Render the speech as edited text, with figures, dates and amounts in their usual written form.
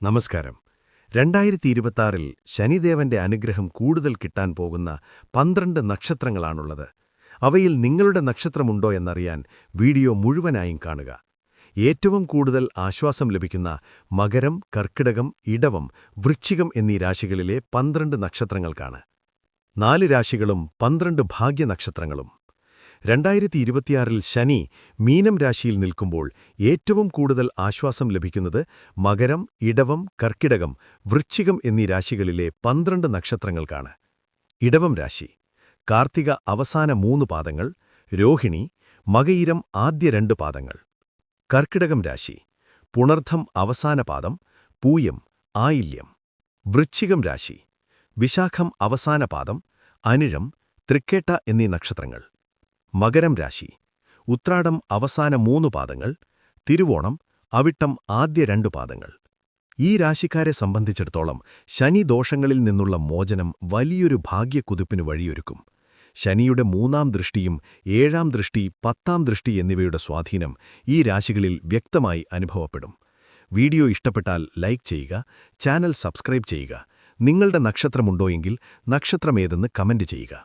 നമസ്കാരം. 2026-ൽ ശനിദേവന്റെ അനുഗ്രഹം കൂടുതൽ കിട്ടാൻ പോകുന്ന 12 നക്ഷത്രങ്ങളാണുള്ളത്. അവയിൽ നിങ്ങളുടെ നക്ഷത്രമുണ്ടോ എന്നറിയാൻ വീഡിയോ മുഴുവനായും കാണുക. ഏറ്റവും കൂടുതൽ ആശ്വാസം ലഭിക്കുന്ന മകരം, കർക്കിടകം, ഇടവം, വൃശ്ചികം എന്നീ രാശികളിലെ 12 നക്ഷത്രങ്ങൾക്കാണ്. 4 രാശികളും 12 ഭാഗ്യനക്ഷത്രങ്ങളും. 2026-ൽ ശനി മീനം രാശിയിൽ നിൽക്കുമ്പോൾ ഏറ്റവും കൂടുതൽ ആശ്വാസം ലഭിക്കുന്നത് മകരം, ഇടവം, കർക്കിടകം, വൃശ്ചികം എന്നീ രാശികളിലെ 12 നക്ഷത്രങ്ങൾക്കാണ്. ഇടവം രാശി: കാർത്തിക അവസാന 3 പാദങ്ങൾ, രോഹിണി, മകയിരം ആദ്യ 2 പാദങ്ങൾ. കർക്കിടകം രാശി: പുണർദ്ധം അവസാന പാദം, പൂയം, ആയില്യം. വൃശ്ചികം രാശി: വിശാഖം അവസാന പാദം, അനിഴം, തൃക്കേട്ട എന്നീ നക്ഷത്രങ്ങൾ. മകരം രാശി: ഉത്രാടം അവസാന 3 പാദങ്ങൾ, തിരുവോണം, അവിട്ടം ആദ്യ 2 പാദങ്ങൾ. ഈ രാശിക്കാരെ സംബന്ധിച്ചിടത്തോളം ശനി ദോഷങ്ങളിൽ നിന്നുള്ള മോചനം വലിയൊരു ഭാഗ്യക്കുതിപ്പിന് വഴിയൊരുക്കും. ശനിയുടെ 3-ാം ദൃഷ്ടിയും 7-ാം ദൃഷ്ടി, 10-ാം ദൃഷ്ടി എന്നിവയുടെ സ്വാധീനം ഈ രാശികളിൽ വ്യക്തമായി അനുഭവപ്പെടും. വീഡിയോ ഇഷ്ടപ്പെട്ടാൽ ലൈക്ക് ചെയ്യുക, ചാനൽ സബ്സ്ക്രൈബ് ചെയ്യുക. നിങ്ങളുടെ നക്ഷത്രമുണ്ടോയെങ്കിൽ നക്ഷത്രമേതെന്ന് കമന്റ് ചെയ്യുക.